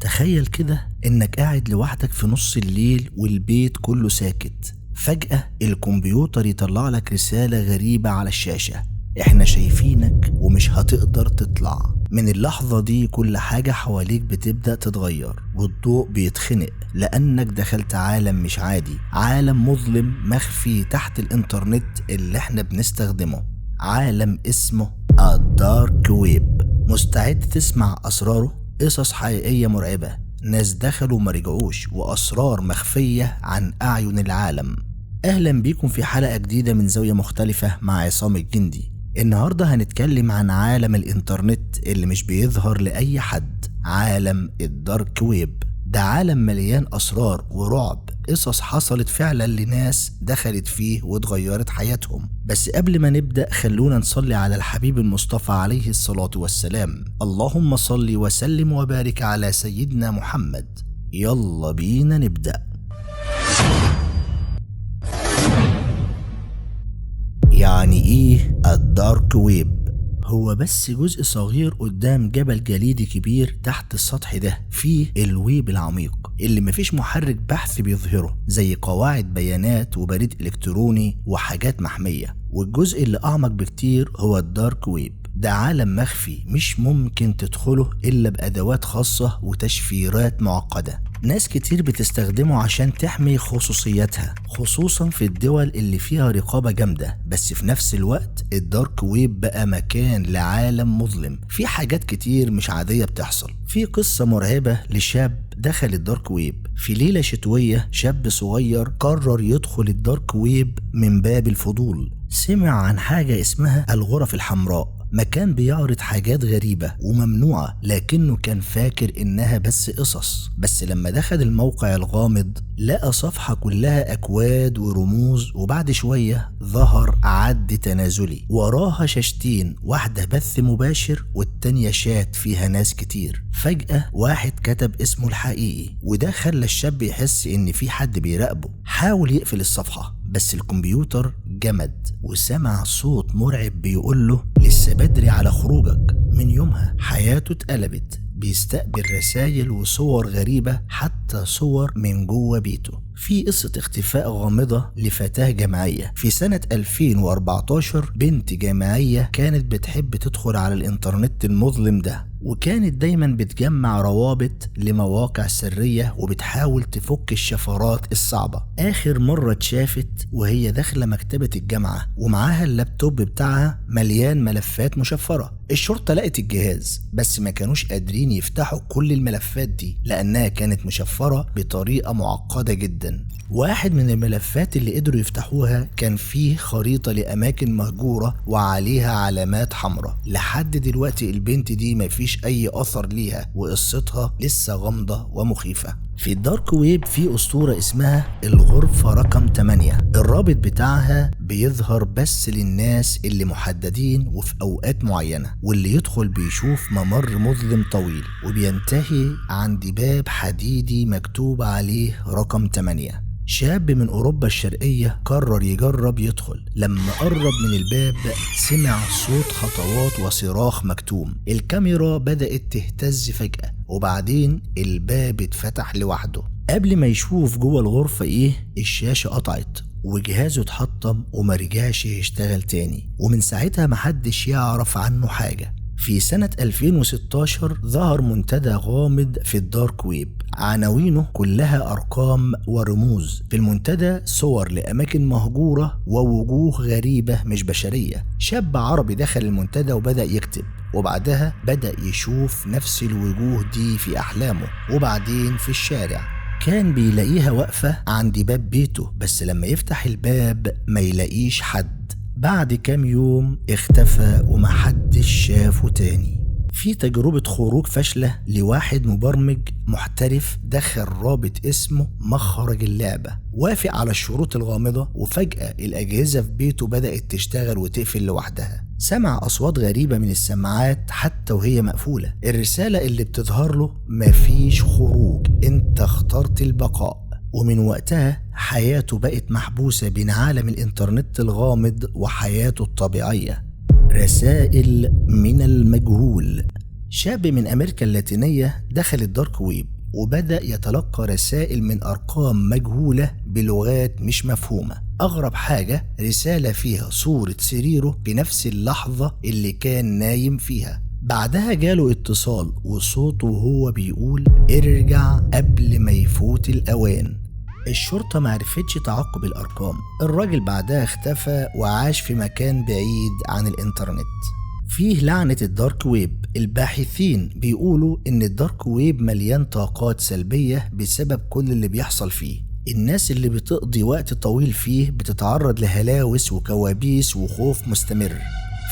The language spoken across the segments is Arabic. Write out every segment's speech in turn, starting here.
تخيل كده انك قاعد لوحدك في نص الليل والبيت كله ساكت. فجأة الكمبيوتر يطلع لك رسالة غريبة على الشاشة: احنا شايفينك ومش هتقدر تطلع. من اللحظة دي كل حاجة حواليك بتبدأ تتغير والضوء بيتخنق، لأنك دخلت عالم مش عادي، عالم مظلم مخفي تحت الإنترنت اللي احنا بنستخدمه، عالم اسمه الدارك ويب. مستعد تسمع أسراره؟ قصص حقيقية مرعبة، ناس دخلوا مرجعوش، وأسرار مخفية عن أعين العالم. أهلا بيكم في حلقة جديدة من زاوية مختلفة مع عصام الجندي. النهاردة هنتكلم عن عالم الإنترنت اللي مش بيظهر لأي حد، عالم الدارك ويب. ده عالم مليان أسرار ورعب، قصص حصلت فعلا لناس دخلت فيه واتغيرت حياتهم. بس قبل ما نبدأ خلونا نصلي على الحبيب المصطفى عليه الصلاة والسلام. اللهم صل وسلم وبارك على سيدنا محمد. يلا بينا نبدأ. يعني ايه الدارك ويب؟ هو بس جزء صغير قدام جبل جليدي كبير. تحت السطح ده فيه الويب العميق اللي مفيش محرك بحث بيظهره، زي قواعد بيانات وبريد إلكتروني وحاجات محمية. والجزء اللي أعمق بكتير هو الدارك ويب. ده عالم مخفي مش ممكن تدخله إلا بأدوات خاصة وتشفيرات معقدة. ناس كتير بتستخدمه عشان تحمي خصوصياتها، خصوصا في الدول اللي فيها رقابة جامدة. بس في نفس الوقت الدارك ويب بقى مكان لعالم مظلم، في حاجات كتير مش عادية بتحصل. في قصة مرعبة لشاب دخل الدارك ويب. في ليلة شتوية شاب صغير قرر يدخل الدارك ويب من باب الفضول. سمع عن حاجة اسمها الغرف الحمراء، مكان بيعرض حاجات غريبة وممنوعة، لكنه كان فاكر إنها بس قصص. بس لما دخل الموقع الغامض لقى صفحة كلها أكواد ورموز، وبعد شوية ظهر عد تنازلي وراها شاشتين، واحدة بث مباشر والتانية شات فيها ناس كتير. فجأة واحد كتب اسمه الحقيقي، وده خلى الشاب يحس إن في حد بيراقبه. حاول يقفل الصفحة بس الكمبيوتر جمد، وسمع صوت مرعب بيقوله لسه بدري على خروجك. من يومها حياته اتقلبت، بيستقبل رسائل وصور غريبة، حتى صور من جوه بيته. في قصة اختفاء غامضة لفتاة جامعية في سنة 2014. بنت جامعية كانت بتحب تدخل على الإنترنت المظلم ده، وكانت دايما بتجمع روابط لمواقع سرية وبتحاول تفك الشفرات الصعبة. آخر مرة اتشافت وهي داخلة مكتبة الجامعة ومعاها اللابتوب بتاعها مليان ملفات مشفرة. الشرطة لقت الجهاز بس ما كانوش قادرين يفتحوا كل الملفات دي لأنها كانت مشفرة بطريقة معقدة جدا. واحد من الملفات اللي قدروا يفتحوها كان فيه خريطة لأماكن مهجورة وعليها علامات حمراء. لحد دلوقتي البنت دي مفيش أي أثر ليها، وقصتها لسه غامضة ومخيفة. في الدارك ويب في أسطورة اسمها الغرفة رقم 8. الرابط بتاعها بيظهر بس للناس اللي محددين وفي أوقات معينة، واللي يدخل بيشوف ممر مظلم طويل وبينتهي عند باب حديدي مكتوب عليه رقم 8. شاب من أوروبا الشرقية قرر يجرب يدخل. لما قرب من الباب سمع صوت خطوات وصراخ مكتوم. الكاميرا بدأت تهتز فجأة، وبعدين الباب اتفتح لوحده. قبل ما يشوف جوه الغرفة ايه، الشاشة قطعت وجهازه اتحطم ومرجعش يشتغل تاني، ومن ساعتها محدش يعرف عنه حاجة. في سنة 2016 ظهر منتدى غامض في الدارك ويب، عناوينه كلها أرقام ورموز. في المنتدى صور لأماكن مهجورة ووجوه غريبة مش بشرية. شاب عربي دخل المنتدى وبدأ يكتب، وبعدها بدأ يشوف نفس الوجوه دي في أحلامه وبعدين في الشارع. كان بيلاقيها واقفة عند باب بيته، بس لما يفتح الباب ما يلاقيش حد. بعد كام يوم اختفى ومحدش شافه تاني. في تجربة خروج فاشلة لواحد مبرمج محترف دخل رابط اسمه مخرج اللعبة، وافق على الشروط الغامضة، وفجأة الأجهزة في بيته بدأت تشتغل وتقفل لوحدها. سمع أصوات غريبة من السماعات حتى وهي مقفولة. الرسالة اللي بتظهر له: مفيش خروج، انت اخترت البقاء. ومن وقتها حياته بقت محبوسة بين عالم الإنترنت الغامض وحياته الطبيعية. رسائل من المجهول. شاب من أمريكا اللاتينية دخل الدارك ويب وبدأ يتلقى رسائل من أرقام مجهولة بلغات مش مفهومة. أغرب حاجة رسالة فيها صورة سريره في نفس اللحظة اللي كان نايم فيها. بعدها جاله اتصال وصوته وهو بيقول ارجع قبل ما يفوت الأوان. الشرطة معرفتش تعقب الأرقام. الراجل بعدها اختفى وعاش في مكان بعيد عن الإنترنت. فيه لعنة الدارك ويب. الباحثين بيقولوا إن الدارك ويب مليان طاقات سلبية بسبب كل اللي بيحصل فيه. الناس اللي بتقضي وقت طويل فيه بتتعرض لهلاوس وكوابيس وخوف مستمر.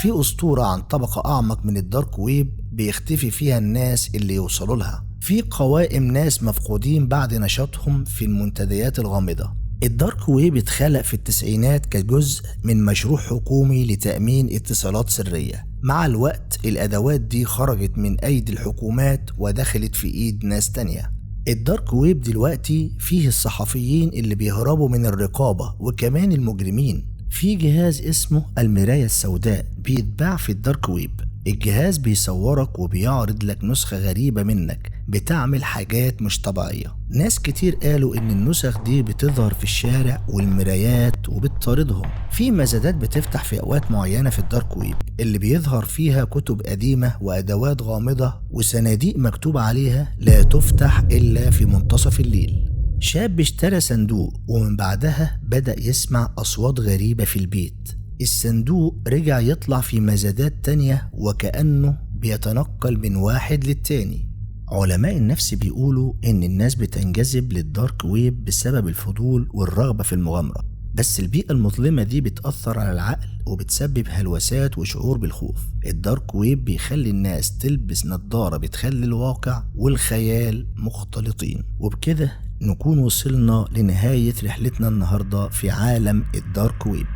في أسطورة عن طبقة أعمق من الدارك ويب بيختفي فيها الناس اللي يوصلوا لها. في قوائم ناس مفقودين بعد نشاطهم في المنتديات الغامضة. الدارك ويب اتخلق في التسعينات كجزء من مشروع حكومي لتأمين اتصالات سرية. مع الوقت الأدوات دي خرجت من أيدي الحكومات ودخلت في إيد ناس تانية. الدارك ويب دلوقتي فيه الصحفيين اللي بيهربوا من الرقابة وكمان المجرمين. في جهاز اسمه المراية السوداء بيتباع في الدارك ويب. الجهاز بيصورك وبيعرض لك نسخة غريبة منك بتعمل حاجات مش طبيعية. ناس كتير قالوا ان النسخ دي بتظهر في الشارع والمرايات وبتطاردهم. في مزادات بتفتح في اوقات معينة في الدارك ويب اللي بيظهر فيها كتب قديمة وادوات غامضة وصناديق مكتوب عليها لا تفتح الا في منتصف الليل. شاب اشترى صندوق ومن بعدها بدأ يسمع أصوات غريبة في البيت. الصندوق رجع يطلع في مزادات تانية وكأنه بيتنقل من واحد للتاني. علماء النفس بيقولوا إن الناس بتنجذب للدارك ويب بسبب الفضول والرغبة في المغامرة، بس البيئة المظلمة دي بتأثر على العقل وبتسبب هلوسات وشعور بالخوف. الدارك ويب بيخلي الناس تلبس نظارة بتخلي الواقع والخيال مختلطين. وبكده نكون وصلنا لنهاية رحلتنا النهاردة في عالم الدارك ويب.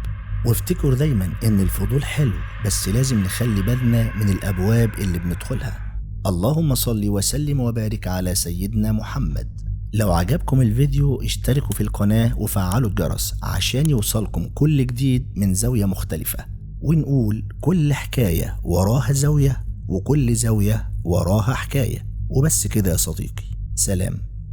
وافتكر دايما ان الفضول حلو، بس لازم نخلي بالنا من الابواب اللي بندخلها. اللهم صل وسلم وبارك على سيدنا محمد. لو عجبكم الفيديو اشتركوا في القناة وفعلوا الجرس عشان يوصلكم كل جديد من زاوية مختلفة. ونقول كل حكاية وراها زاوية وكل زاوية وراها حكاية. وبس كده يا صديقي، سلام.